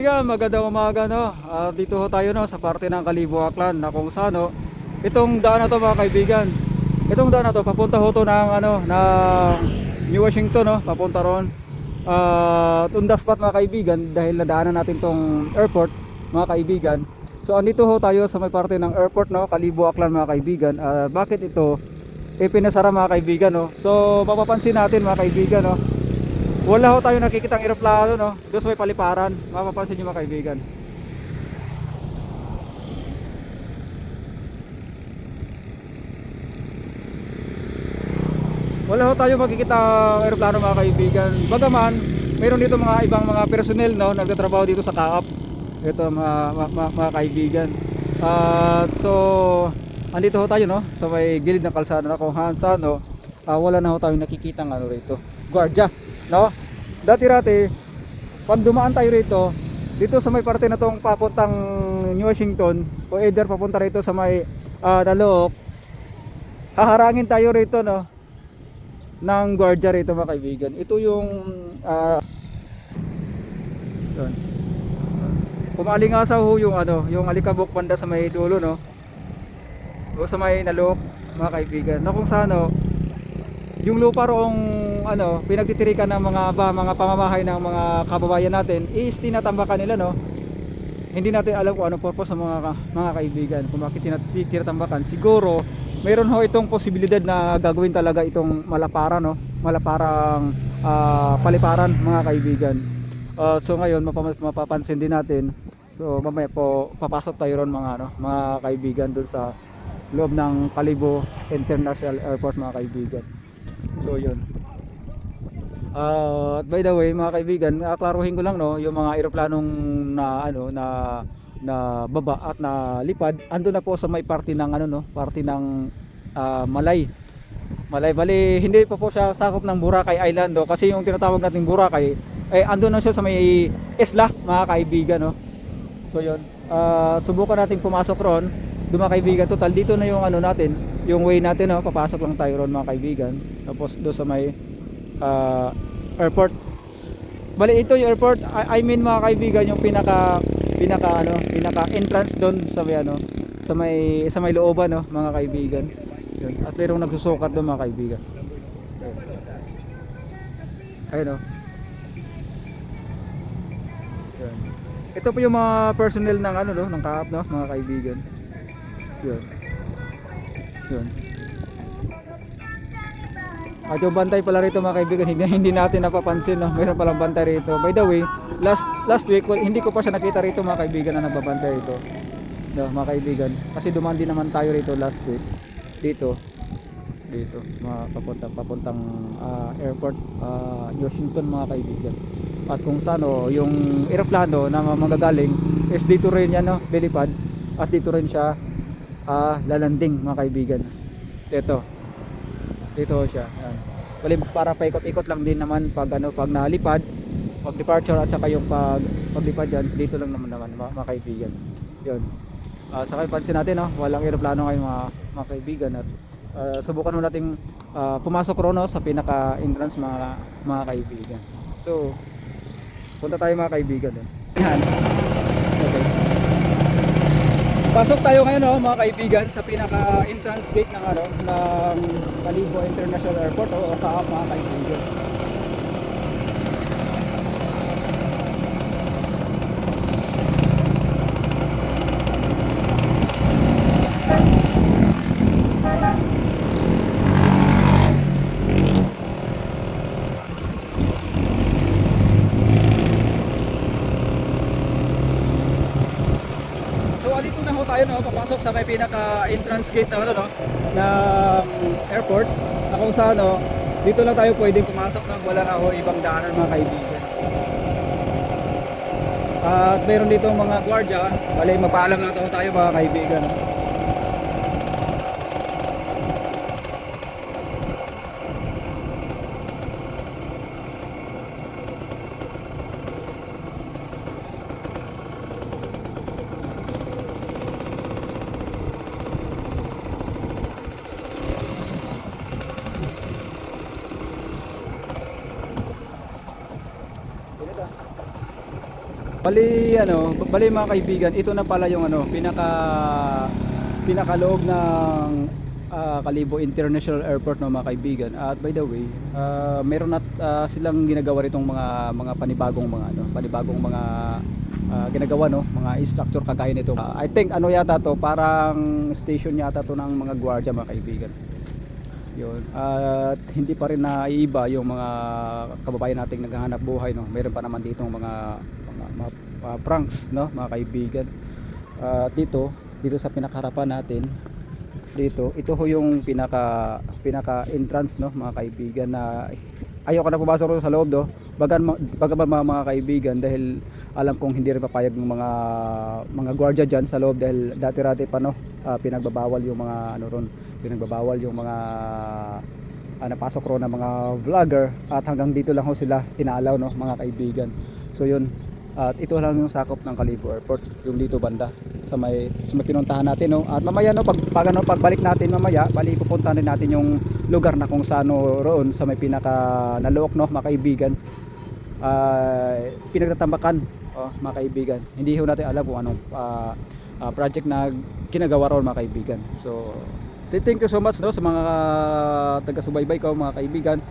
Magandang umaga no. Dito ho tayo no sa parte ng Kalibo Aklan na kung saan no, itong daan na to mga kaibigan. Itong daan na to papunta ho to ng New Washington no, papunta ron. Tundas spot mga kaibigan dahil nadaanan natin tong airport mga kaibigan. So andito ho tayo sa may parte ng airport no, Kalibo Aklan mga kaibigan. Bakit ito pinasara mga kaibigan no? So mapapansin natin mga kaibigan no, wala ho tayo nakikitang eroplano no, doon sa may paliparan, mapapansin nyo mga kaibigan. Wala ho tayo makikitang eroplano mga kaibigan. Bagaman, mayroon dito mga ibang mga personnel no, nagtatrabaho dito sa Kaap. Ito mga kaibigan. So, andito ho tayo no, sa may gilid ng kalsada na kung saan no, wala na ho tayo nakikitang rito, gwardiya no. Dati-rati pag dumaan tayo rito, dito sa may parte na tong papuntang New Washington o either papunta rito sa may Dalook, haharangin tayo rito no ng gwardiya rito mga kaibigan. Ito yung yun. Pumalingasa ho yung yung alikabok banda sa may dulo no, o sa may Nalook mga kaibigan, na kung saan yung lupa roong pinagtitirikan ng mga pamamahay ng mga kababayan natin is tinatambakan nila no. Hindi natin alam kung anong purpose ng mga kaibigan kung bakit tinatambakan. Siguro mayroon ho itong posibilidad na gagawin talaga itong malaparan no, malaparang paliparan mga kaibigan. So ngayon mapapansin din natin. So mamaya po papasok tayo ron mga kaibigan doon sa loob ng Kalibo International Airport mga kaibigan. So yun. At by the way mga kaibigan, klaruhin ko lang no, yung mga eroplanong na baba at na lipad, ando na po sa may parte ng parte ng Malay. Bali hindi pa po siya sakop ng Boracay Island no, kasi yung tinatawag nating Boracay ando na siya sa may isla mga kaibigan no. So yun. Subukan nating pumasok ron, mga kaibigan. Total dito na yung natin, yung way natin no, papasok lang tayo ron mga kaibigan. Tapos do sa may airport. Bali ito yung airport, I mean mga kaibigan, yung pinaka entrance doon sa may sa may looban no mga kaibigan. Yun. At mayroong nagsusukat doon mga kaibigan. Ayun oh. Yun. Ito po yung mga personnel ng ng Kaap no mga kaibigan. Yun. Yun. At yung bantay pala rito mga kaibigan, hindi natin napapansin no? Mayroon palang bantay rito. By the way, last week hindi ko pa siya nakita rito mga kaibigan na nagbabantay rito no, mga kaibigan. Kasi dumaan din naman tayo rito last week dito papuntang airport Washington mga kaibigan. At kung saan yung eroplano na magagaling is dito rin yan no, belipad. At dito rin siya lalanding mga kaibigan. Dito siya. Yan. Bali para paikot-ikot lang din naman pag pag nalipad, pag departure at saka yung paglipad yan, dito lang naman mga kaibigan. 'Yon. Saka pansin natin walang eroplano ngayon mga kaibigan at subukan ho nating pumasok ron sa pinaka-entrance mga kaibigan. So, punta tayo mga kaibigan din. Yan. Okay. Pasok tayo ngayon mga kaibigan sa pinaka entrance gate ng ng Kalibo International Airport o Kaap mga kaibigan. Dito na ho tayo papasok sa may pinaka entrance gate na airport, na kung saan dito lang tayo pwedeng pumasok nang wala na ibang daanan mga kaibigan. At mayroon dito mga gwardiya, bali magpaalam lang tayo mga kaibigan. Bali mga kaibigan, ito na pala yung pinakaloob ng Kalibo International Airport no mga kaibigan. At by the way, meron at silang ginagawa ritong mga panibagong mga ginagawa no, mga structure kagaya nito. I think ano yata to, parang station yata to ng mga gwardiya mga kaibigan. Yun. At hindi pa rin naiiba yung mga kababayan nating naghahanap buhay no. Meron pa naman dito mga pranks no mga kaibigan. Dito sa pinakaharapan natin dito, ito ho yung pinaka entrance no mga kaibigan, na ayoko na pumasok sa loob do. Bagaman mga kaibigan, dahil alam kong hindi rin papayag ng mga gwardiya diyan sa loob, dahil dati-rati pa no, pinagbabawal yung mga napasok ro na mga vlogger, at hanggang dito lang ho sila inaalaw no mga kaibigan. So yun, at ito lang yung sakop ng Kalibo Airport, yung dito banda sa may pinuntahan natin no. At mamaya no, pagbalik natin mamaya, pupuntahan din natin yung lugar na kung saan no, roon sa may pinaka nalook no mga kaibigan, pinagtatambakan mga kaibigan. Hindi ho natin alam kung anong project na ginagawa roon mga kaibigan. So thank you so much no sa mga taga-subaybay ko mga kaibigan.